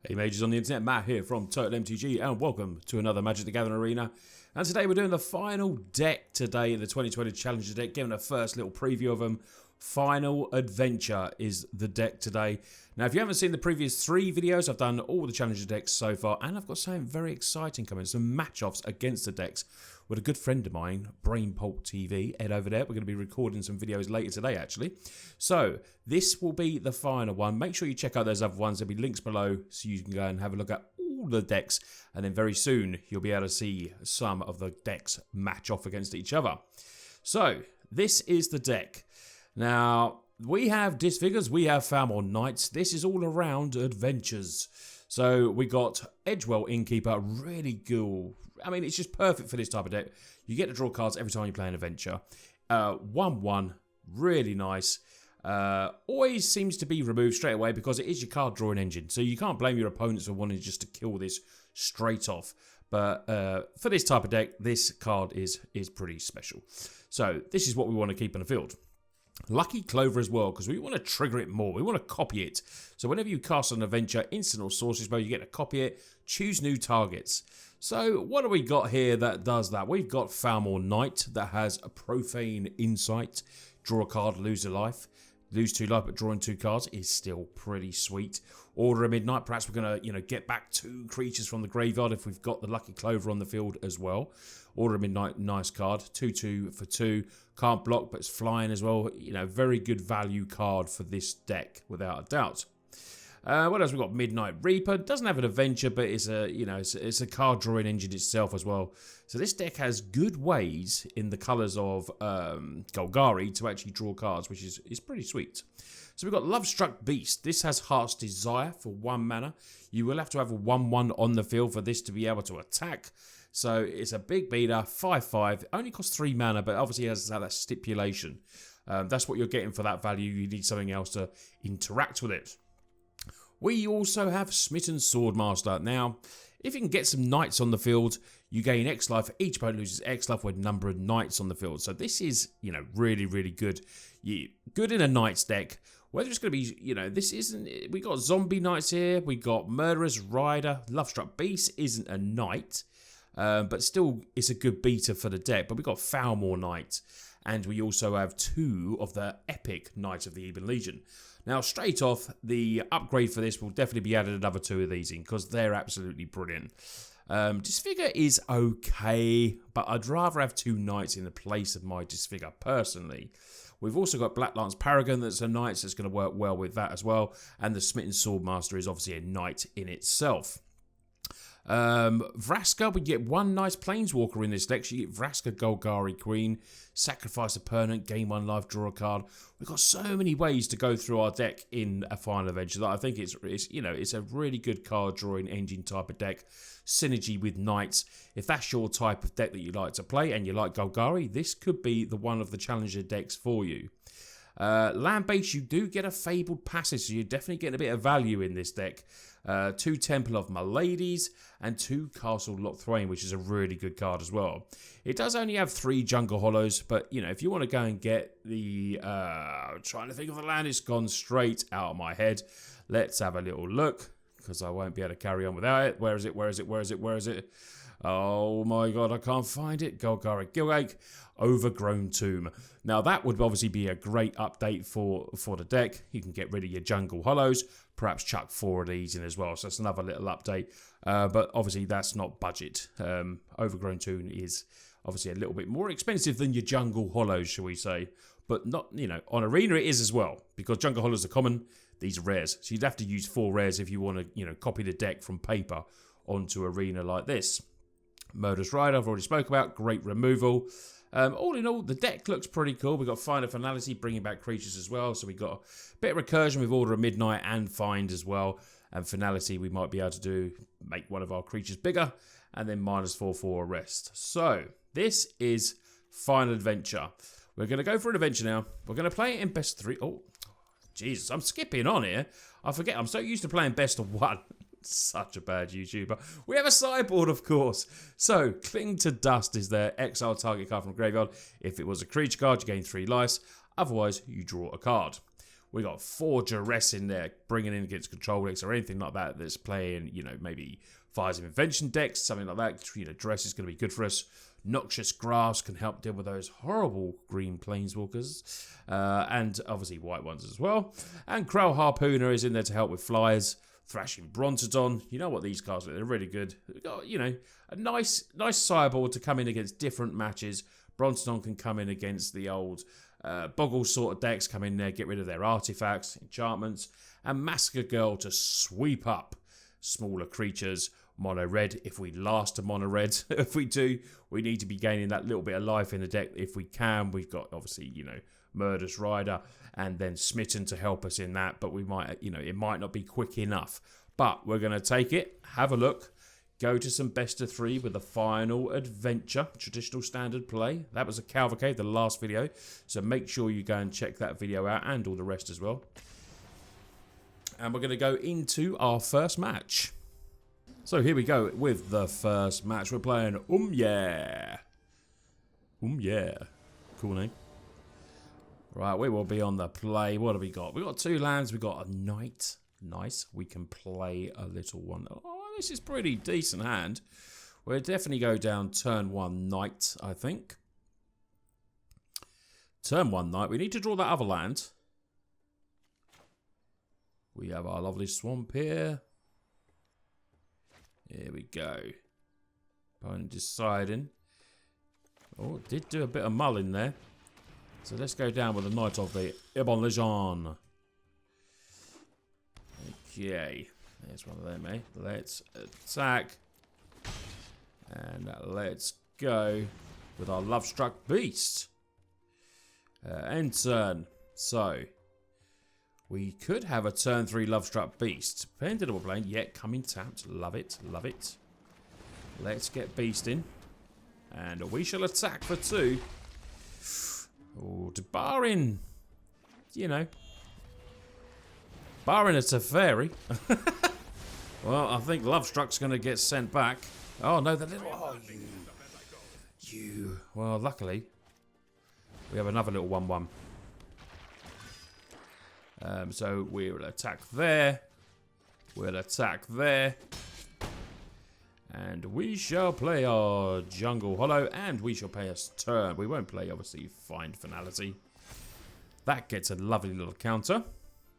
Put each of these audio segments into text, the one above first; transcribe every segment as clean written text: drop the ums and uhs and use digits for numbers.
Hey mages on the internet, Matt here from Total MTG and welcome to another Magic the Gathering Arena. And today we're doing the final deck today in the 2020 Challenger deck, giving a first little preview of them. Final Adventure is the deck today. Now if you haven't seen the previous 3 videos, I've done all the Challenger decks so far and I've got something very exciting coming, some match-offs against the decks with a good friend of mine, Brainpulp TV. Head over there, we're going to be recording some videos later today actually. So this will be the final one. Make sure you check out those other ones, there'll be links below so you can go and have a look at all the decks, and then very soon you'll be able to see some of the decks match off against each other. So this is the deck. Now we have Disfigures, we have Falmor Knights. This is all around adventures. So we got Edgewell Innkeeper, really cool. I mean, it's just perfect for this type of deck. You get to draw cards every time you play an adventure. 1/1, really nice. Always seems to be removed straight away because it is your card drawing engine. So you can't blame your opponents for wanting just to kill this straight off. But for this type of deck, this card is pretty special. So this is what we want to keep in the field. Lucky Clover as well, because we want to trigger it more. We want to copy it. So whenever you cast an adventure, instant or sorcery spell, you get to copy it, choose new targets. So what do we got here that does that? We've got Falmor Knight that has a Profane Insight. Draw a card, lose a life. Lose 2 life, but drawing 2 cards is still pretty sweet. Order of Midnight, perhaps we're going to, get back 2 creatures from the graveyard if we've got the Lucky Clover on the field as well. Order of Midnight, nice card. 2/2 for 2. Can't block, but it's flying as well. Very good value card for this deck, without a doubt. What else we got? Midnight Reaper. Doesn't have an adventure, but it's a it's a card drawing engine itself as well. So this deck has good ways in the colours of Golgari to actually draw cards, which is pretty sweet. So we've got Lovestruck Beast. This has Heart's Desire for 1 mana. You will have to have a 1/1 on the field for this to be able to attack. So it's a big beater, 5/5. Only costs 3 mana, but obviously has that stipulation. That's what you're getting for that value. You need something else to interact with it. We also have Smitten Swordmaster. Now, if you can get some knights on the field, you gain X life. Each opponent loses X life with number of knights on the field. So this is, really, really good. Good in a knights deck. Whether it's going to be, this isn't... We got Zombie Knights here. We got Murderous Rider. Lovestruck Beast isn't a knight. But still, it's a good beater for the deck. But we got Falmor Knight. And we also have 2 of the epic Knights of the Ebon Legion. Now, straight off, the upgrade for this will definitely be added another 2 of these in because they're absolutely brilliant. Disfigure is okay, but I'd rather have 2 knights in the place of my Disfigure personally. We've also got Black Lance Paragon that's a knight, so it's going to work well with that as well. And the Smitten Swordmaster is obviously a knight in itself. Vraska, we get 1 nice Planeswalker in this deck. You get Vraska Golgari Queen, sacrifice a permanent, gain 1 life, draw a card. We've got so many ways to go through our deck in a Final Adventure that I think it's a really good card drawing engine type of deck. Synergy with knights. If that's your type of deck that you like to play and you like Golgari, this could be one of the Challenger decks for you. Land base, you do get a Fabled Passage, so you're definitely getting a bit of value in this deck. 2 Temple of Miladies and 2 Castle Lochthwain, which is a really good card as well. It does only have 3 Jungle Hollows, but if you want to go and get the trying to think of the land, it's gone straight out of my head. Let's have a little look because I won't be able to carry on without it. Where is it? Where is it? Where is it? Where is it? Oh my god, I can't find it. Golgari Gilgate, Overgrown Tomb. Now that would obviously be a great update for the deck. You can get rid of your Jungle Hollows, perhaps chuck 4 of these in as well. So that's another little update. But obviously that's not budget. Overgrown Tomb is obviously a little bit more expensive than your Jungle Hollows, shall we say. But not, on Arena it is as well. Because Jungle Hollows are common, these are rares. So you'd have to use 4 rares if you want to, copy the deck from paper onto Arena like this. Murderous Rider, I've already spoke about. Great removal. All in all, the deck looks pretty cool. We've got Final Finality, bringing back creatures as well. So we've got a bit of recursion with Order of Midnight and Find as well. And Finality, we might be able to make one of our creatures bigger. And then -4/4 arrest. So this is Final Adventure. We're going to go for an adventure now. We're going to play it in best 3. Oh, Jesus, I'm skipping on here. I forget, I'm so used to playing best of 1. Such a bad YouTuber. We have a sideboard, of course. So, Cling to Dust is there. Exile target card from the graveyard. If it was a creature card, you gain 3 life. Otherwise, you draw a card. We got 4 Duress in there, bringing in against control decks or anything like that that's playing, you know, maybe Fires of Invention decks, something like that. You know, Duress is going to be good for us. Noxious Grasp can help deal with those horrible green planeswalkers, and obviously white ones as well. And Crow Harpooner is in there to help with flyers. Thrashing Brontodon, you know what these cards are, they're really good. We've got, you know, a nice sideboard to come in against different matches. Brontodon can come in against the old Boggle sort of decks, come in there, get rid of their artifacts, enchantments, and Massacre Girl to sweep up smaller creatures. Mono red, if we last a mono red. If we do, we need to be gaining that little bit of life in the deck if we can. We've got, obviously, you know, Murderous Rider and then Smitten to help us in that, but we might, you know, it might not be quick enough. But we're going to take it, have a look, go to some best of 3 with the final adventure, traditional standard play. That was a Cavalcade, the last video, so make sure you go and check that video out and all the rest as well. And we're going to go into our first match. So here we go with the first match. We're playing Yeah. Yeah. Cool name. Right, we will be on the play. What have we got? We've got 2 lands. We've got a knight. Nice. We can play a little one. Oh, this is pretty decent hand. We'll definitely go down turn 1 knight, I think. Turn 1 knight. We need to draw that other land. We have our lovely swamp here. Here we go. Opponent deciding. Oh, did do a bit of mulling there. So let's go down with a knight of the Ibon Legion. Okay. There's one of them, eh? Let's attack. And let's go with our Lovestruck Beast. End turn. So, we could have a turn 3 Lovestruck Beast. Depending on what we're playing. Yeah, coming tapped. Love it. Love it. Let's get Beast in. And we shall attack for 2. Oh, barring, you know, barring a Teferi. Well, I think Lovestruck's going to get sent back. Oh, no, the little... Oh, you... Well, luckily, we have another little 1-1. So we'll attack there. We'll attack there. And we shall play our Jungle Hollow, and we shall play a turn. We won't play, obviously, Find Finality. That gets a lovely little counter.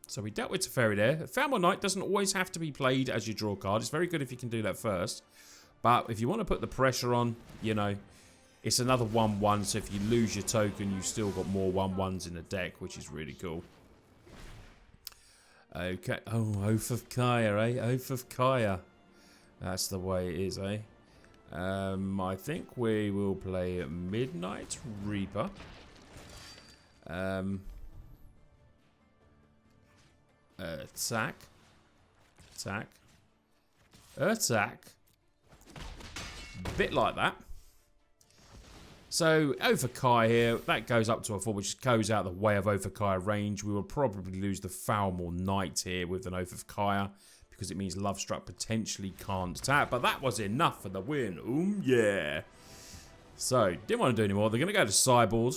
So we dealt with Teferi there. Foul Knight doesn't always have to be played as you draw a card. It's very good if you can do that first. But if you want to put the pressure on, you know, it's another 1-1. So if you lose your token, you've still got more 1-1s in the deck, which is really cool. Okay. Oh, Oath of Kaya, eh? Oath of Kaya. That's the way it is, eh? I think we will play Midnight Reaper. Attack. Attack. Attack. Bit like that. So, Oath of Kaya here, that goes up to a 4, which goes out the way of Oath of Kaya range. We will probably lose the Foulmore Knight here with an Oath of Kaya, because it means Lovestruck potentially can't attack. But that was enough for the win. Yeah. So, didn't want to do any more. They're going to go to Sideboard.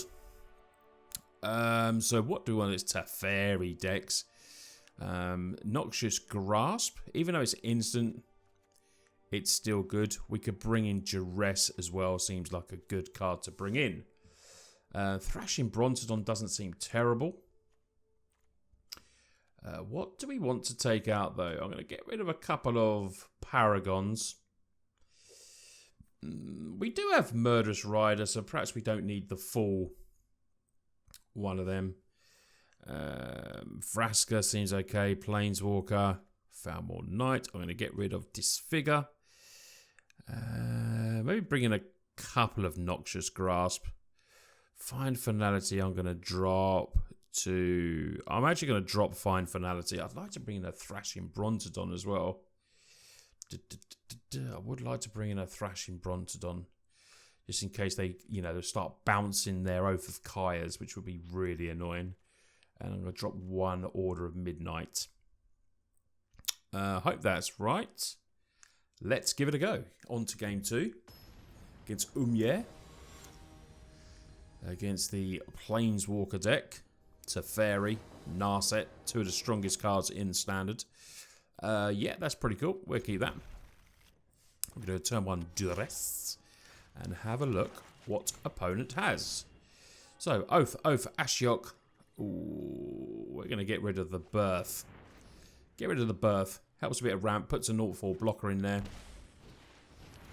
So, what do we want? It's Teferi decks. Noxious Grasp. Even though it's instant, it's still good. We could bring in Duress as well. Seems like a good card to bring in. Thrashing Brontodon doesn't seem terrible. What do we want to take out, though? I'm going to get rid of a couple of Paragons. We do have Murderous Rider, so perhaps we don't need the full one of them. Vraska seems okay. Planeswalker. Foulmore Knight. I'm going to get rid of Disfigure. Maybe bring in a couple of Noxious Grasp. Find Finality I'm going to drop to... I'm actually going to drop Find Finality. I'd like to bring in a Thrashing Brontodon as well. I would like to bring in a Thrashing Brontodon. Just in case they, you know, they start bouncing their Oath of Kayas, which would be really annoying. And I'm going to drop one Order of Midnight. Hope that's right. Let's give it a go. On to game 2. Against Against the Planeswalker deck. Teferi, Narset, two of the strongest cards in Standard. Yeah, that's pretty cool. We'll keep that. We're going to turn 1 Duress and have a look what opponent has. So, Oath, Ashiok. Ooh, we're going to get rid of the Birth. Get rid of the Birth. Helps a bit of ramp, puts a 0-4 blocker in there.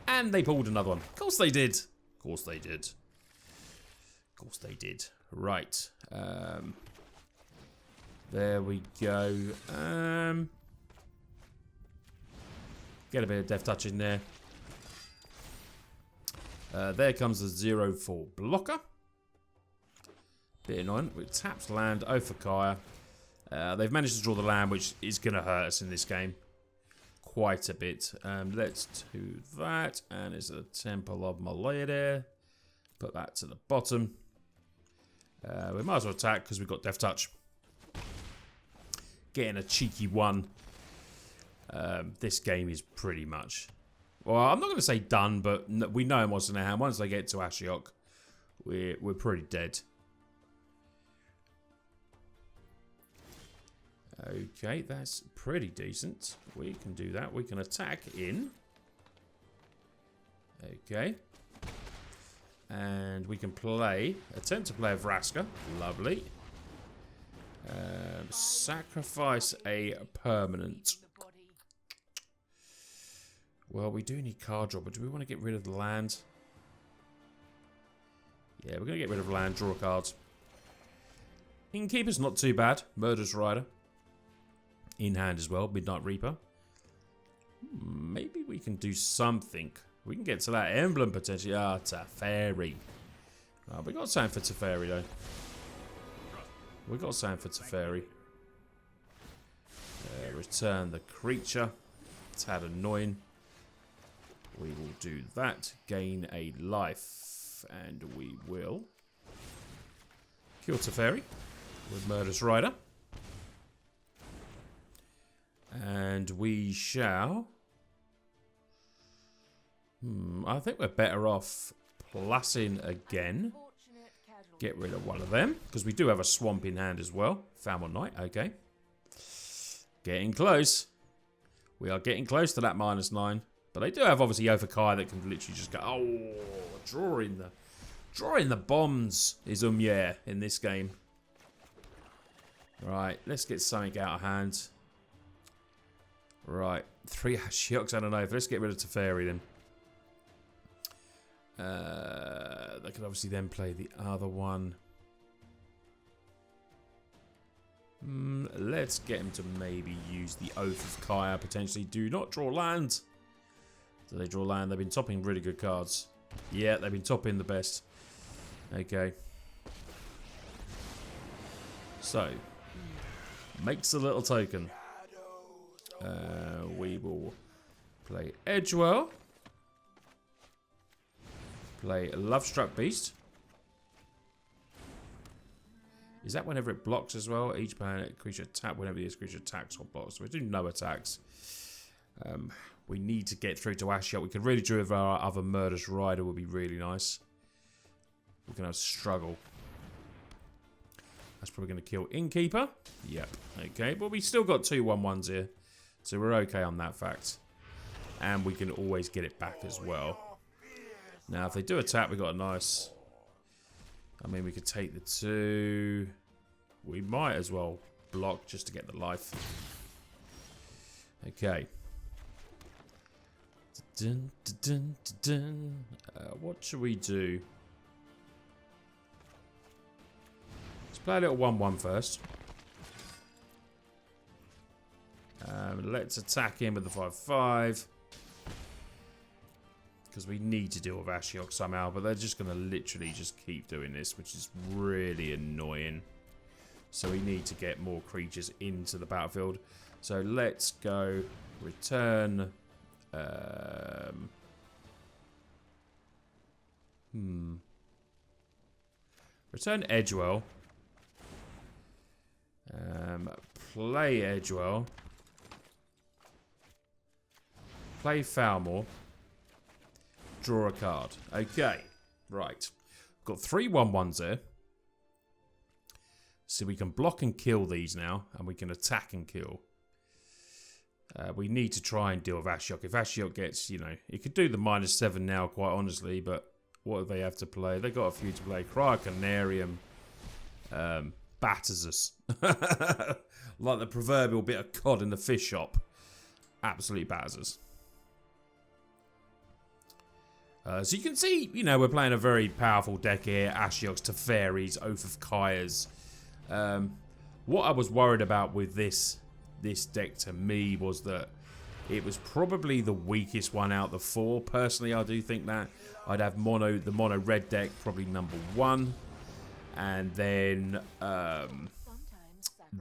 And they pulled another one. Of course they did. Of course they did. Of course they did. Right. There we go. Get a bit of Death Touch in there. There comes the 0-4 blocker. Bit annoying. It taps land, Ophakaya. They've managed to draw the land, which is going to hurt us in this game. Quite a bit. Let's do that. And it's a Temple of Malady. Put that to the bottom. We might as well attack because we've got Death Touch. Getting a cheeky 1. This game is pretty much... Well, I'm not going to say done, but we know what's in their hand. Once they get to Ashiok, we're pretty dead. Okay, that's pretty decent. We can do that. We can attack in. Okay. And we can attempt to play a Vraska. Lovely. Sacrifice a permanent. Well, we do need card draw, but do we want to get rid of the land? Yeah, we're going to get rid of land, draw cards. Innkeeper's not too bad. Murderous Rider. In hand as well. Midnight Reaper. Maybe we can do something. We can get to that emblem potentially. Ah, Teferi. We got something for Teferi though. We got something for Teferi. Return the creature. It's had annoying. We will do that. Gain a life. And we will kill Teferi with Murderous Rider. And we shall... I think we're better off plussing again. Get rid of one of them. Because we do have a swamp in hand as well. Famine Knight, okay. Getting close. We are getting close to that -9. But they do have obviously Ophakaya that can literally just go, oh, drawing the bombs is yeah in this game. Right, let's get something out of hand. Right, 3 Ashioks and an Oath. Let's get rid of Teferi then. They could obviously then play the other one. Let's get him to maybe use the Oath of Kaya potentially. Do not draw land. Do they draw land? They've been topping really good cards. Yeah, they've been topping the best. Okay. So, makes a little token. We will play Edgewell. Play Lovestruck Beast. Is that whenever it blocks as well? Each planet creature attack whenever this creature attacks or blocks. So we do no attacks. We need to get through to Ashiok. We could really do with our other Murderous Rider would be really nice. We're going to struggle. That's probably going to kill Innkeeper. Yep. Okay. But we still got 2 1/1s here. So we're okay on that fact. And we can always get it back as well. Now, if they do attack, we got a nice... I mean, we could take the 2. We might as well block just to get the life. Okay. Dun, dun, dun, dun. What should we do? Let's play a little 1/1 first. Let's attack him with the 5/5. Because we need to deal with Ashiok somehow. But they're just going to literally just keep doing this. Which is really annoying. So we need to get more creatures into the battlefield. So let's go return... Return Edgewell. Play Edgewell. Play Falmore. Draw a card. Okay. Right. Got 3 1/1s there. So we can block and kill these now, and we can attack and kill. We need to try and deal with Ashiok. If Ashiok gets, you know, it could do the -7 now, quite honestly, but what do they have to play? They got a few to play. Cryocanarium batters us. Like the proverbial bit of cod in the fish shop. Absolutely batters us. So you can see, you know, we're playing a very powerful deck here. Ashioks, Teferis, Oath of Kaya's. What I was worried about with this deck to me was that it was probably the weakest one out of the 4. Personally, I do think that. I'd have the mono red deck probably #1. And then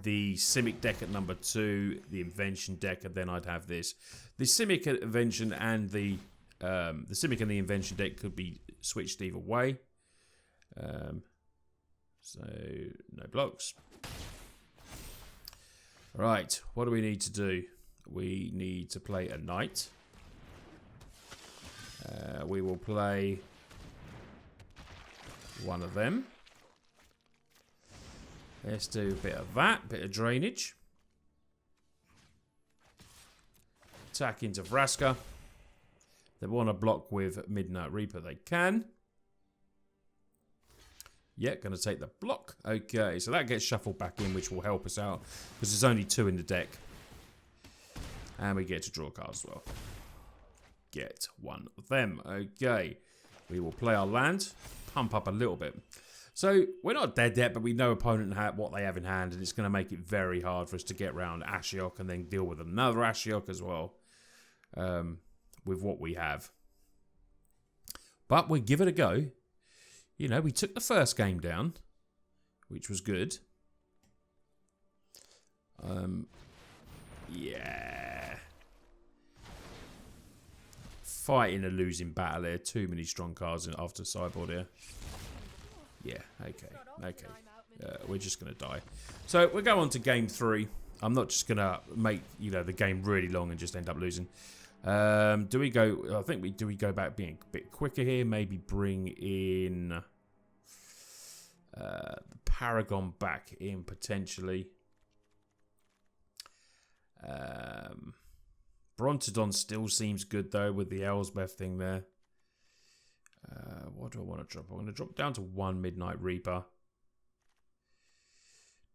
the Simic deck at #2, the Invention deck, and then I'd have this. The Simic Invention and the Simic and the Invention deck could be switched either way. So, no blocks. Right, what do we need to do? We need to play a knight. We will play one of them. Let's do a bit of that, bit of drainage. Attack into Vraska. They want to block with Midnight Reaper, they can. Yeah, going to take the block. Okay, so that gets shuffled back in, which will help us out, because there's only 2 in the deck. And we get to draw cards as well. Get one of them. Okay, we will play our land, pump up a little bit. So, we're not dead yet, but we know opponent what they have in hand, and it's going to make it very hard for us to get around Ashiok and then deal with another Ashiok as well, with what we have. But we give it a go. You know, we took the first game down, which was good. Yeah. Fighting a losing battle here. Too many strong cards after sideboard here. Yeah, okay. We're just going to die. So we'll go on to game 3. I'm not just going to make, you know, the game really long and just end up losing. Do we go, I think do we go back being a bit quicker here? Maybe bring in the Paragon back in potentially. Brontodon still seems good though with the Elsbeth thing there. What do I want to drop? I'm going to drop down to 1 Midnight Reaper.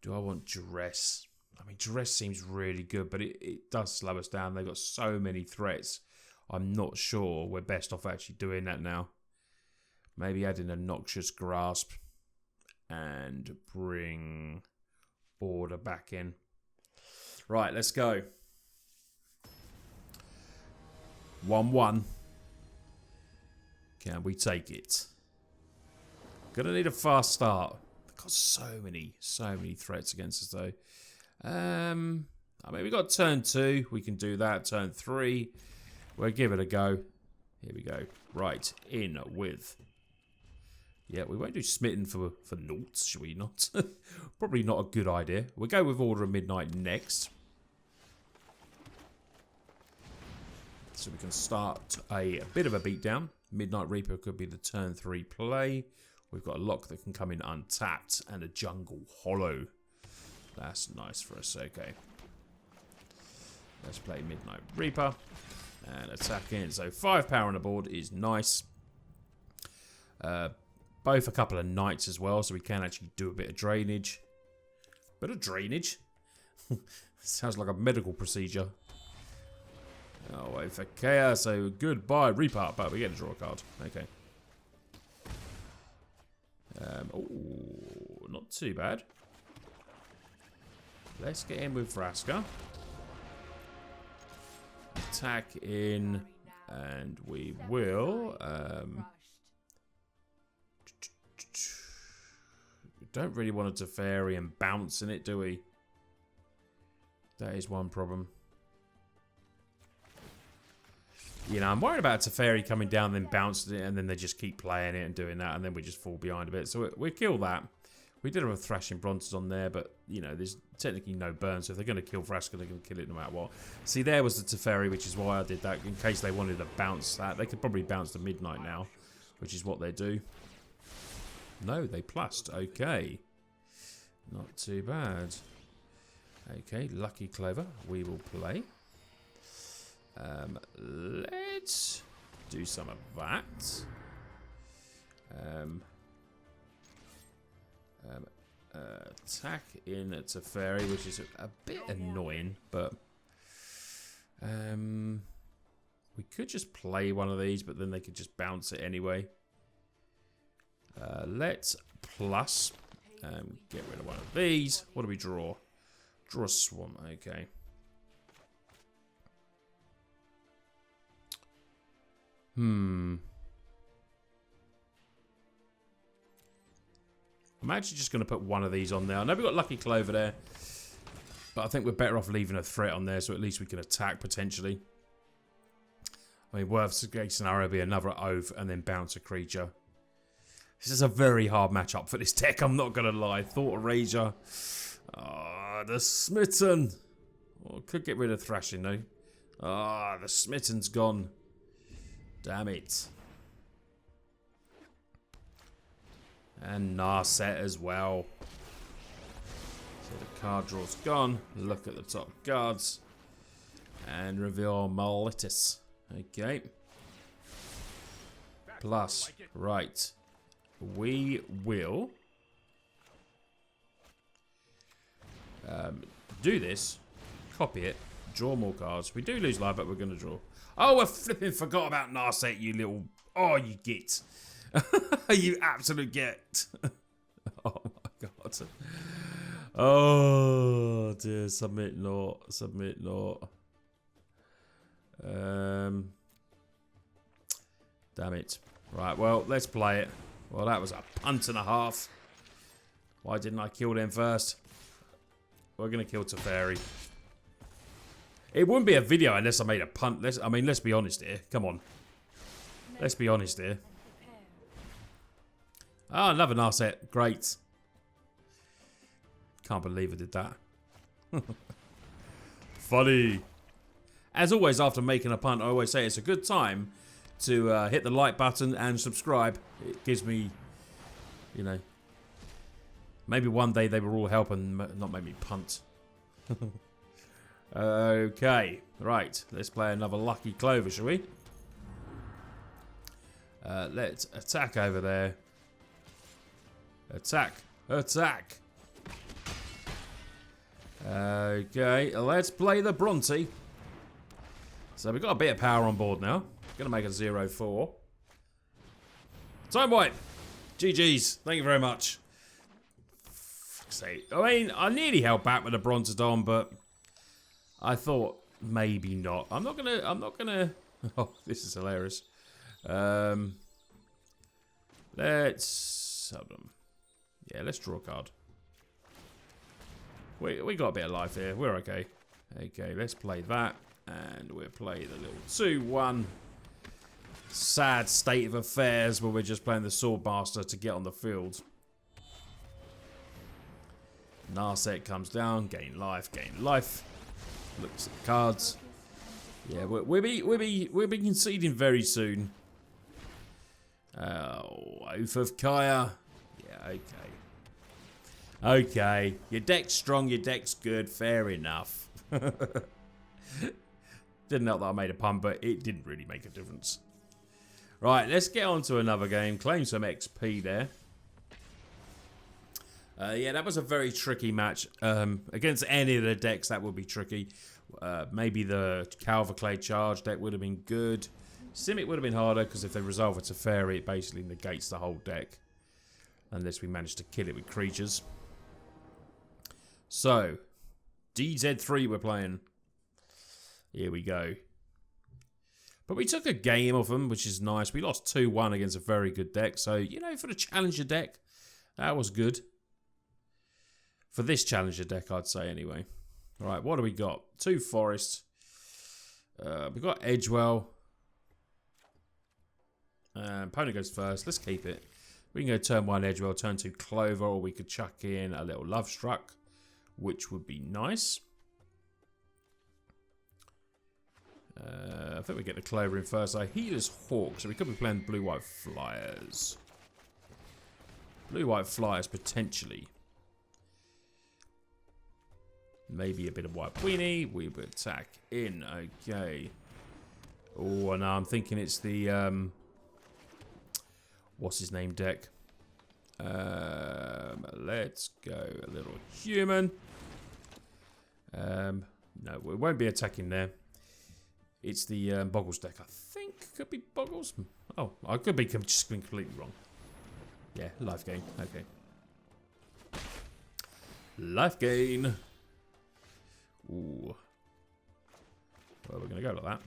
Do I want Duress? I mean, Duress seems really good, but it does slow us down. They've got so many threats. I'm not sure we're best off actually doing that now. Maybe add in a Noxious Grasp and bring Order back in. Right, let's go. 1-1. Can we take it? Gonna need a fast start. They've got so many threats against us though. I mean, we got turn 2. We can do that. Turn 3. We'll give it a go. Here we go. Right, in with. Yeah, we won't do Smitten for noughts, should we not? Probably not a good idea. We'll go with Order of Midnight next. So we can start a bit of a beatdown. Midnight Reaper could be the turn 3 play. We've got a lock that can come in untapped and a Jungle Hollow. That's nice for us. Okay. Let's play Midnight Reaper and attack in. So 5 power on the board is nice. Both a couple of knights as well, so we can actually do a bit of drainage. Bit of drainage? Sounds like a medical procedure. Oh, wait for chaos. So goodbye, Reaper. But we get to draw a card. Okay. Oh, not too bad. Let's get in with Vraska. Attack in, and we will. We don't really want a Teferi and bounce in it, do we? That is one problem. You know, I'm worried about Teferi coming down, then bouncing it, and then they just keep playing it and doing that, and then we just fall behind a bit. So we'll kill that. We did have a Thrashing Bronzes on there, but, you know, there's technically no burn, so if they're going to kill Vraska, they're going to kill it no matter what. See, there was the Teferi, which is why I did that, in case they wanted to bounce that. They could probably bounce to Midnight now, which is what they do. No, they plussed. Okay. Not too bad. Okay, Lucky Clover. We will play. Let's do some of that. Attack in Teferi, which is a bit annoying, but we could just play one of these, but then they could just bounce it anyway. Let's plus get rid of one of these. What do we draw? Draw a Swamp. Okay. I'm actually just going to put one of these on there. I know we've got Lucky Clover there, but I think we're better off leaving a threat on there so at least we can attack potentially. I mean, worst case scenario would be another Oath and then bounce a creature. This is a very hard matchup for this deck, I'm not going to lie. Thought Erasure. Ah, the Smitten. Oh, could get rid of Thrashing though. Ah, the Smitten's gone. Damn it. And Narset as well. So the card draw's gone. Look at the top cards. And reveal Malitus. Okay. Plus, right. We will do this. Copy it. Draw more cards. We do lose life, but we're going to draw. Oh, I flipping forgot about Narset, you little... Oh, you git. You absolute get. Oh my god. Oh dear. Submit not. Submit not. Damn it. Right, well, let's play it. Well, that was a punt and a half. Why didn't I kill them first? We're going to kill Teferi. It wouldn't be a video unless I made a punt. Let's be honest here. Come on. Let's be honest here. Ah, another Narset. Great. Can't believe I did that. Funny. As always, after making a punt, I always say it's a good time to hit the like button and subscribe. It gives me, you know, maybe one day they will all help and not make me punt. Okay. Right. Let's play another Lucky Clover, shall we? Let's attack over there. Attack. Attack. Okay, let's play the Bronte. So we've got a bit of power on board now. Gonna make a 0-4. Time wipe. GG's. Thank you very much. Fuck's sake. I mean, I nearly held back with the Brontodon, but I thought maybe not. I'm not gonna... Oh, this is hilarious. Let's... Hold on. Yeah, let's draw a card. We got a bit of life here. We're okay. Okay, let's play that. And we'll play the little 2-1. Sad state of affairs where we're just playing the Swordmaster to get on the field. Narset comes down. Gain life, gain life. Looks at the cards. Yeah, we'll be conceding very soon. Oh, Oath of Kaya. Yeah, okay. Okay, your deck's strong, your deck's good, fair enough. Didn't help that I made a pun, but it didn't really make a difference. Right, let's get on to another game. Claim some XP there. Yeah, that was a very tricky match. Against any of the decks, that would be tricky. Maybe the CAVALCADE charge deck would have been good. Simic would have been harder, because if they resolve it to Teferi, it basically negates the whole deck. Unless we manage to kill it with creatures. So, DZ3 we're playing. Here we go. But we took a game of them, which is nice. We lost 2-1 against a very good deck. So, you know, for the Challenger deck, that was good. For this Challenger deck, I'd say anyway. Right, what do we got? 2 Forests. We've got Edgewell. Opponent goes first. Let's keep it. We can go turn 1 Edgewell, turn 2 Clover, or we could chuck in a little Love Struck, which would be nice. I think we get the Clover in first. So Healer's Hawk, so we could be playing Blue-White Flyers. Blue-White Flyers, potentially. Maybe a bit of white weenie. We will attack in. Okay. Oh, no, I'm thinking it's the, what's his name deck? Let's go a little human. No, we won't be attacking there. It's the Boggles deck, I think. Could be Boggles. Oh, I could be just completely wrong. Yeah, life gain. Okay. Life gain. Ooh. Well, we're going to go like that.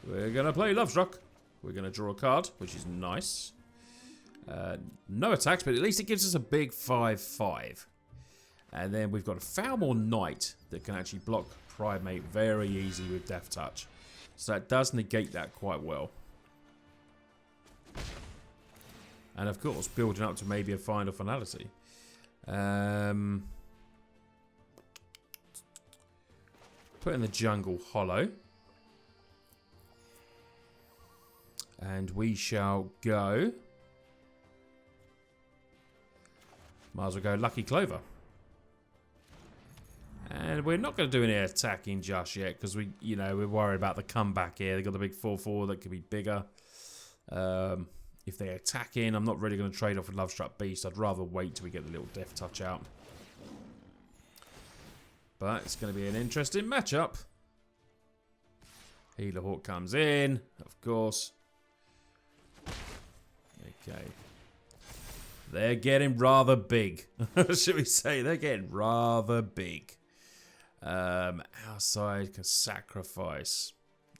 We're going to play Love Struck. We're going to draw a card, which is nice. No attacks, but at least it gives us a big 5/5. And then we've got a Falmore Knight that can actually block Primate very easily with Death Touch. So that does negate that quite well. And of course, building up to maybe a final finality. Put in the jungle hollow. And we shall go. Might as well go Lucky Clover. And we're not going to do any attacking just yet because we're worried about the comeback here. They've got the big 4/4 that could be bigger. If they attack in, I'm not really going to trade off with Love Struck Beast. I'd rather wait till we get the little Death Touch out. But it's going to be an interesting matchup. Healer Hawk comes in, of course. Okay. They're getting rather big. Should we say? They're getting rather big. Outside can sacrifice.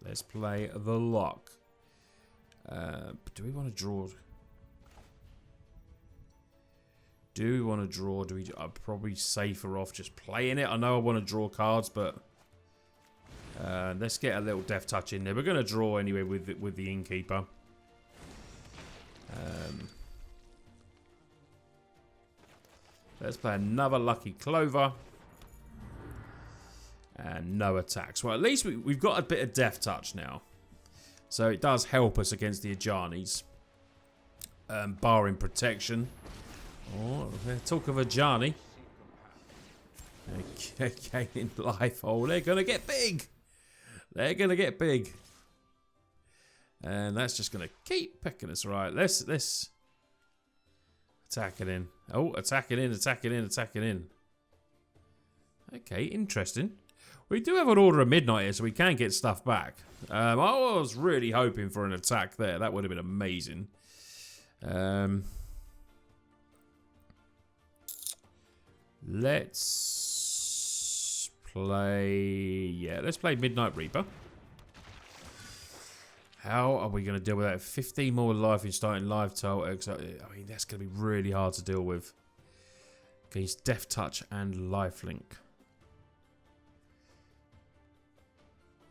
Let's play the lock. Do we want to draw? Do we want to draw? I'm probably safer off just playing it. I know I want to draw cards, but let's get a little Death Touch in there. We're going to draw anyway with the Innkeeper. Let's play another Lucky Clover. And no attacks. Well, at least we've got a bit of Death Touch now. So it does help us against the Ajanis. Barring protection. Oh, talk of Ajani. Okay, in life. Oh, they're going to get big. They're going to get big. And that's just going to keep pecking us. Right, let's attack it in. Oh, attack it in, attack it in, attack it in. Okay, interesting. We do have an Order of Midnight here, so we can get stuff back. I was really hoping for an attack there. That would have been amazing. Let's play... Yeah, let's play Midnight Reaper. How are we going to deal with that? 15 more life in starting live total. I mean, that's going to be really hard to deal with. Okay, he's Death Touch and Lifelink.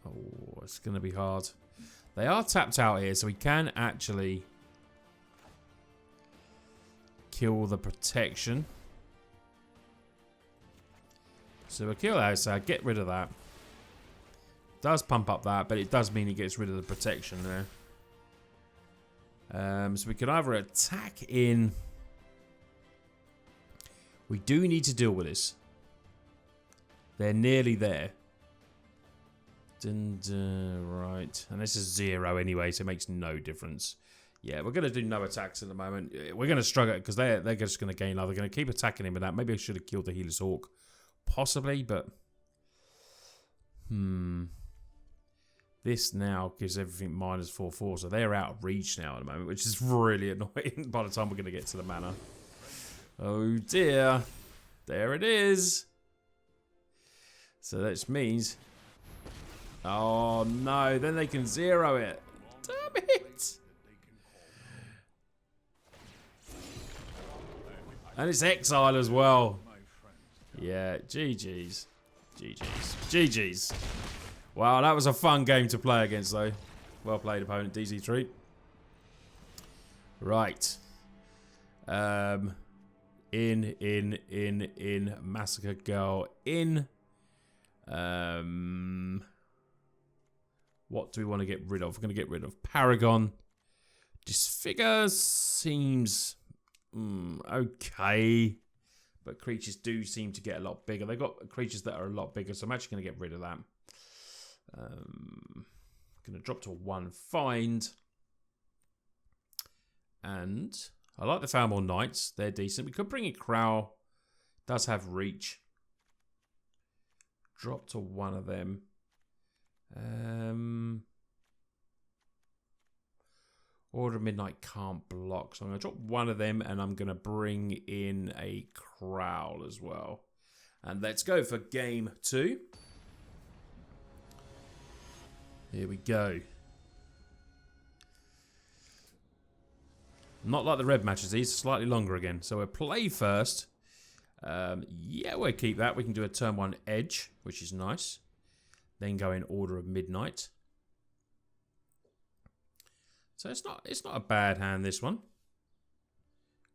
Oh, it's going to be hard. They are tapped out here, so we can actually kill the protection. So we'll kill that, so get rid of that. Does pump up that, but it does mean he gets rid of the protection there. So we can either attack in. We do need to deal with this. They're nearly there. Right. And this is 0 anyway, so it makes no difference. Yeah, we're going to do no attacks at the moment. We're going to struggle because they're just going to gain life. They're going to keep attacking him with that. Maybe I should have killed the Healer's Hawk. Possibly, but... This now gives everything -4/4, so they're out of reach now at the moment, which is really annoying by the time we're going to get to the mana. Oh dear. There it is. So that means... Oh no, then they can 0 it. Damn it. And it's exile as well. Yeah, GG's. GG's. GG's. Wow, that was a fun game to play against, though. Well played, opponent, DZ3. Right. In. Massacre Girl, in. What do we want to get rid of? We're going to get rid of Paragon. Disfigure seems okay. but creatures do seem to get a lot bigger. They've got creatures that are a lot bigger, so I'm actually going to get rid of that. Going to drop to a 1 find. And I like the Falmore Knights. They're decent. We could bring in Crow. Does have reach. Drop to 1 of them. Order of Midnight can't block, so I'm going to drop 1 of them, and I'm going to bring in a Crowl as well. And let's go for game 2. Here we go. Not like the red matches, these are slightly longer again. So we'll play first. Yeah, we'll keep that. We can do a turn 1 edge, which is nice. Then go in Order of Midnight. So it's not a bad hand, this one.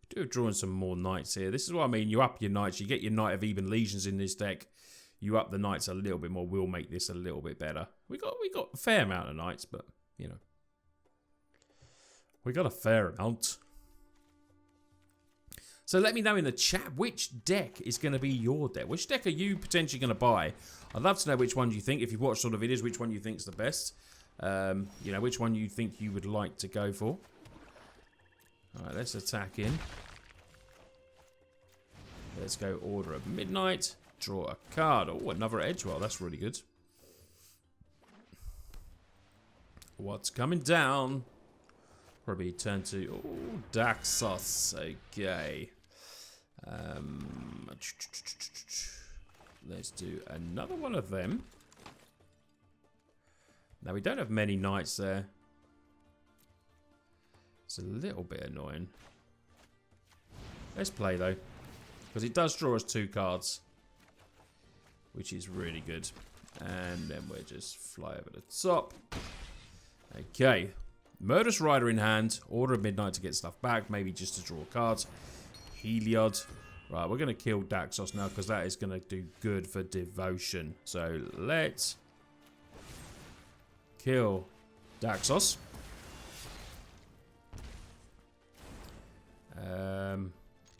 We do have drawing some more knights here. This is what I mean. You up your knights. You get your Knight of Even Legions in this deck. You up the knights a little bit more. We'll make this a little bit better. We got a fair amount of knights, but you know, we got a fair amount. So let me know in the chat which deck is going to be your deck. Which deck are you potentially going to buy? I'd love to know which one you think. If you've watched all the videos, which one you think's the best. You know, which one you think you would like to go for. Alright, let's attack in. Let's go Order of Midnight. Draw a card. Oh, another edge. Well, that's really good. What's coming down? Probably turn to... Oh, Daxos. Okay. Let's do another one of them. Now, we don't have many knights there. It's a little bit annoying. Let's play, though. Because it does draw us 2 cards. Which is really good. And then we'll just fly over the top. Okay. Murderous Rider in hand. Order of Midnight to get stuff back. Maybe just to draw cards. Heliod. Right, we're going to kill Daxos now because that is going to do good for Devotion. So let's kill Daxos.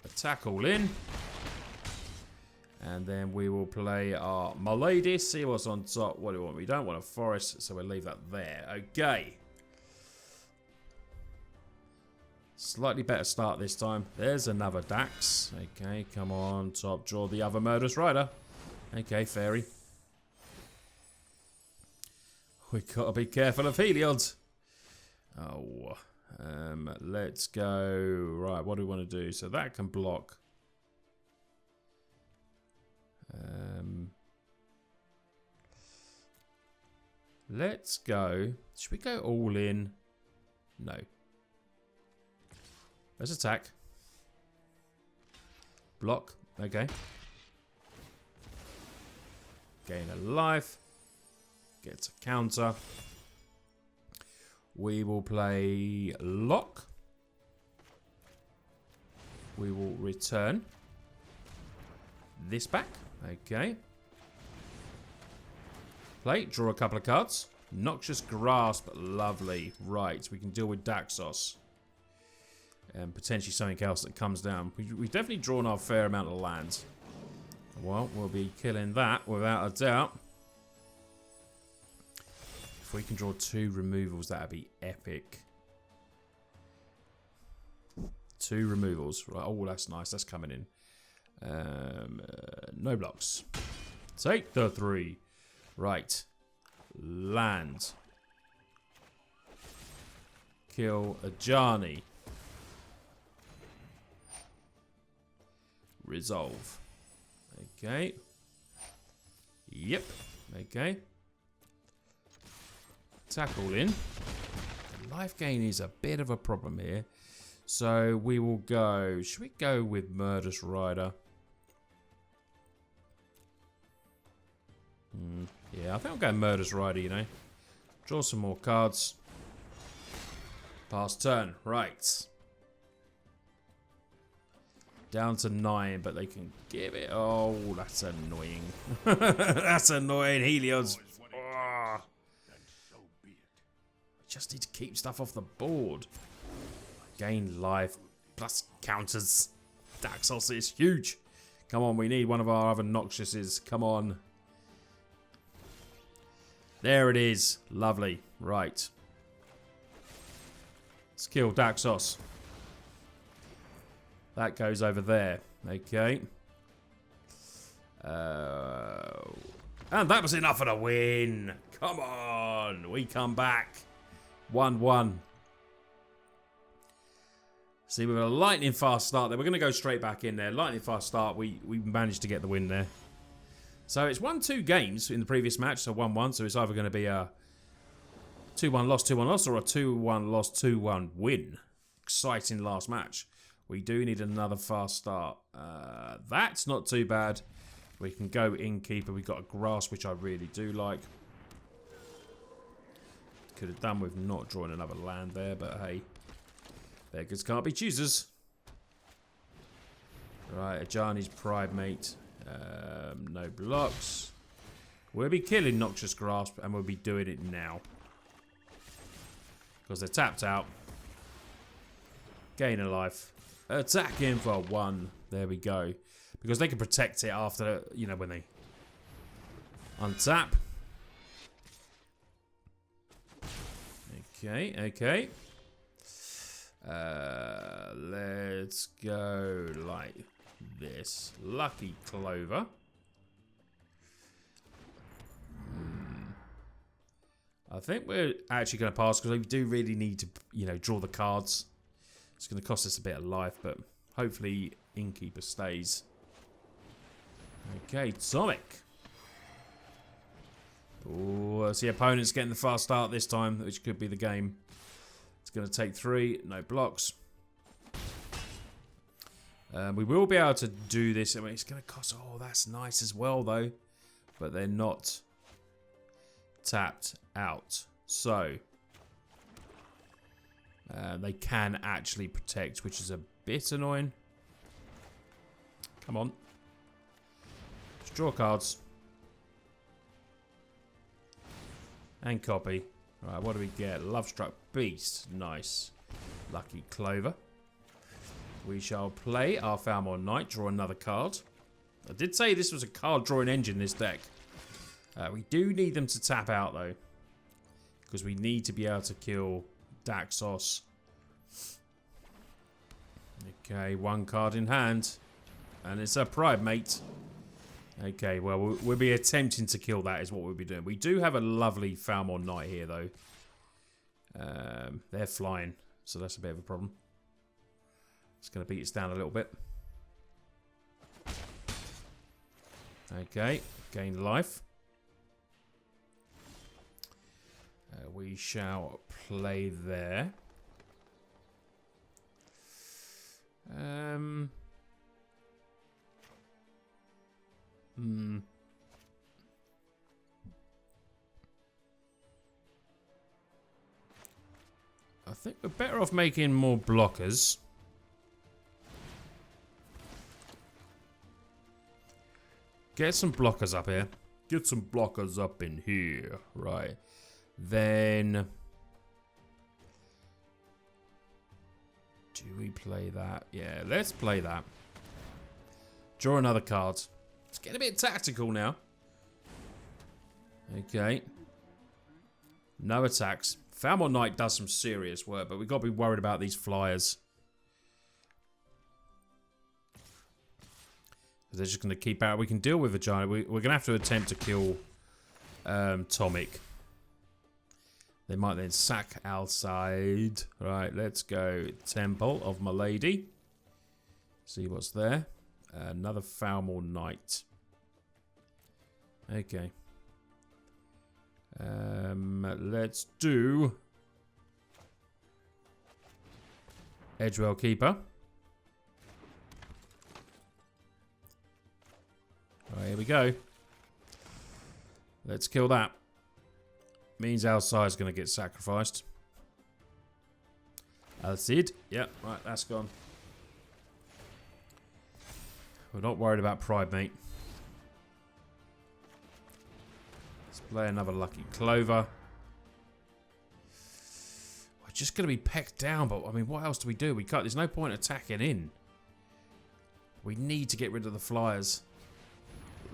Attack all in. And then we will play our Milady. See what's on top. What do we want? We don't want a forest, so we'll leave that there. Okay. Slightly better start this time. There's another Dax. Okay, come on, top. Draw the other Murderous Rider. Okay, Fairy. We've got to be careful of Heliod. Oh, let's go. Right, what do we want to do? So that can block. Let's go. Should we go all in? No. Let's attack. Block. Okay. Gain a life. Gets a counter. We will play lock. We will return this back. Okay. Play. Draw a couple of cards. Noxious Grasp. Lovely. Right. We can deal with Daxos. And potentially something else that comes down. We've definitely drawn our fair amount of lands. Well, we'll be killing that without a doubt. If we can draw 2 removals, that'd be epic. 2 removals. Right. Oh, that's nice. That's coming in. No blocks. Take the 3. Right. Land. Kill Ajani. Resolve. Okay. Yep. Okay. Tackle in. Life gain is a bit of a problem here. So we will go... Should we go with Murderous Rider? Yeah, I think I'll go Murderous Rider, you know. Draw some more cards. Pass turn. Right. Down to 9, but they can give it... Oh, that's annoying. That's annoying. Heliod's... Oh. Just need to keep stuff off the board. Gain life. Plus counters. Daxos is huge. Come on, we need one of our other Noxiouses. Come on. There it is. Lovely. Right. Let's kill Daxos. That goes over there. Okay. And that was enough for the win. Come on. We come back. 1-1. See, with a lightning fast start there. We're going to go straight back in there. Lightning fast start. We managed to get the win there. So it's 1-2 games in the previous match. So 1-1. So it's either going to be a 2-1 loss, 2-1 loss, or a 2-1 loss, 2-1 win. Exciting last match. We do need another fast start. That's not too bad. We can go Innkeeper. We've got a Grass, which I really do like. Could have done with not drawing another land there, but hey. Beggars can't be choosers. Right, Ajani's Pride Mate. No blocks. We'll be killing Noxious Grasp, and we'll be doing it now. Because they're tapped out. Gain a life. Attack him for 1. There we go. Because they can protect it after, you know, when they untap. Okay, okay. Let's go like this. Lucky Clover. I think we're actually going to pass because we do really need to, you know, draw the cards. It's going to cost us a bit of life, but hopefully Innkeeper stays. Okay, Atomic. Oh, I see opponents getting the fast start this time, which could be the game. It's going to take 3, no blocks. We will be able to do this. I mean, it's going to cost... Oh, that's nice as well, though. But they're not tapped out. So, they can actually protect, which is a bit annoying. Come on. Let's draw cards. And copy. Right, what do we get? Love-Struck Beast. Nice. Lucky Clover. We shall play our Falmor Knight. Draw another card. I did say this was a card drawing engine, this deck. We do need them to tap out, though. Because we need to be able to kill Daxos. Okay, 1 card in hand. And it's a Pride Mate. Okay, well, we'll be attempting to kill that is what we'll be doing. We do have a lovely Falmor Knight here, though. They're flying, so that's a bit of a problem. It's going to beat us down a little bit. Okay, gain life. We shall play there. I think we're better off making more blockers. Get some blockers up here. Get some blockers up in here. Right. Then... do we play that? Yeah, let's play that. Draw another card. It's getting a bit tactical now. Okay. No attacks. Falmor Knight does some serious work, but we've got to be worried about these flyers. They're just going to keep out. We can deal with a giant. We're going to have to attempt to kill Tomic. They might then sack outside. Right, let's go Temple of Milady. See what's there. Another Falmor Knight. Okay. Let's do Edgewell Keeper. Right, here we go. Let's kill that. Means our side's going to get sacrificed. Alcid. Yep, right, that's gone. We're not worried about Pride Mate. Let's play another Lucky Clover. We're just going to be pecked down, but I mean, what else do we do? We can't. There's no point attacking in. We need to get rid of the flyers.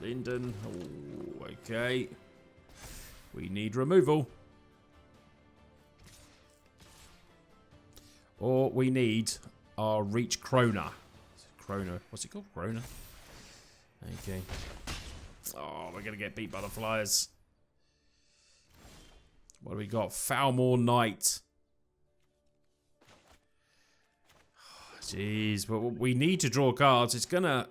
Linden. Oh, okay. We need removal. Or we need our Reach Krona. Krona. What's it called? Krona. Okay. Oh, we're going to get beat by the flyers. What do we got? Foulmore Knight. Jeez, but we need to draw cards. It's gonna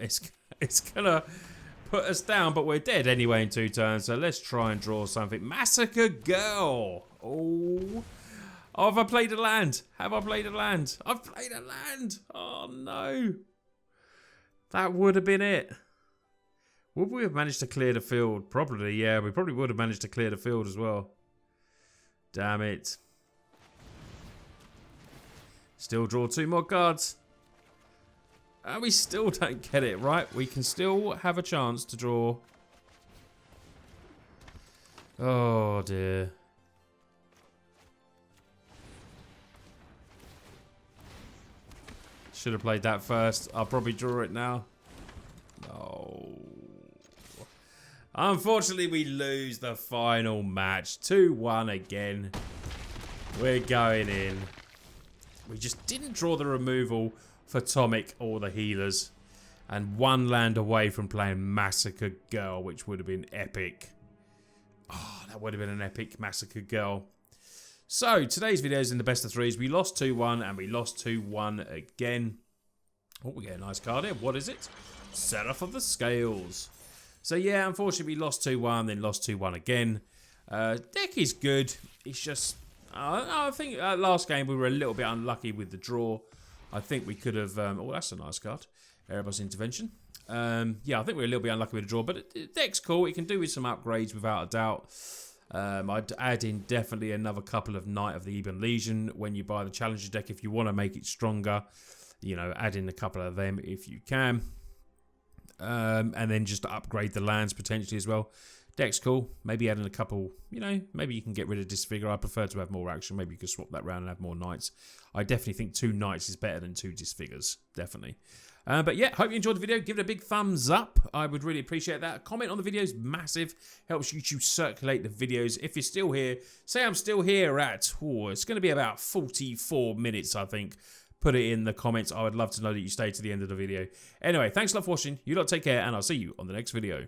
put us down, but we're dead anyway in 2 turns. So let's try and draw something. Massacre Girl. Oh, have I played a land? Have I played a land? I've played a land. Oh no, that would have been it. Would we have managed to clear the field? Probably, yeah. We probably would have managed to clear the field as well. Damn it. Still draw 2 more cards. And we still don't get it, right? We can still have a chance to draw. Oh, dear. Should have played that first. I'll probably draw it now. No. Unfortunately, we lose the final match. 2-1 again. We're going in. We just didn't draw the removal for Tomic or the healers. And 1 land away from playing Massacre Girl, which would have been epic. Oh, that would have been an epic Massacre Girl. So, today's video is in the best of 3s. We lost 2-1 and we lost 2-1 again. Oh, we get a nice card here. What is it? Seraph of the Scales. So, yeah, unfortunately, we lost 2-1, then lost 2-1 again. Deck is good. It's just... I think last game we were a little bit unlucky with the draw. I think we could have... oh, that's a nice card. Erebos Intervention. Yeah, I think we were a little bit unlucky with the draw, but the deck's cool. It can do with some upgrades without a doubt. I'd add in definitely another couple of Knight of the Ebon Legion when you buy the Challenger deck if you want to make it stronger. You know, add in a couple of them if you can. And then just to upgrade the lands potentially as well. Deck's cool. Maybe add in a couple, you know, maybe you can get rid of Disfigure. I prefer to have more action. Maybe you could swap that around and have more Knights. I definitely think 2 Knights is better than 2 Disfigures. Definitely. But yeah, hope you enjoyed the video. Give it a big thumbs up. I would really appreciate that. A comment on the video is massive. Helps YouTube circulate the videos. If you're still here, say I'm still here at, it's going to be about 44 minutes, I think. Put it in the comments. I would love to know that you stayed to the end of the video. Anyway, thanks a lot for watching. You lot take care, and I'll see you on the next video.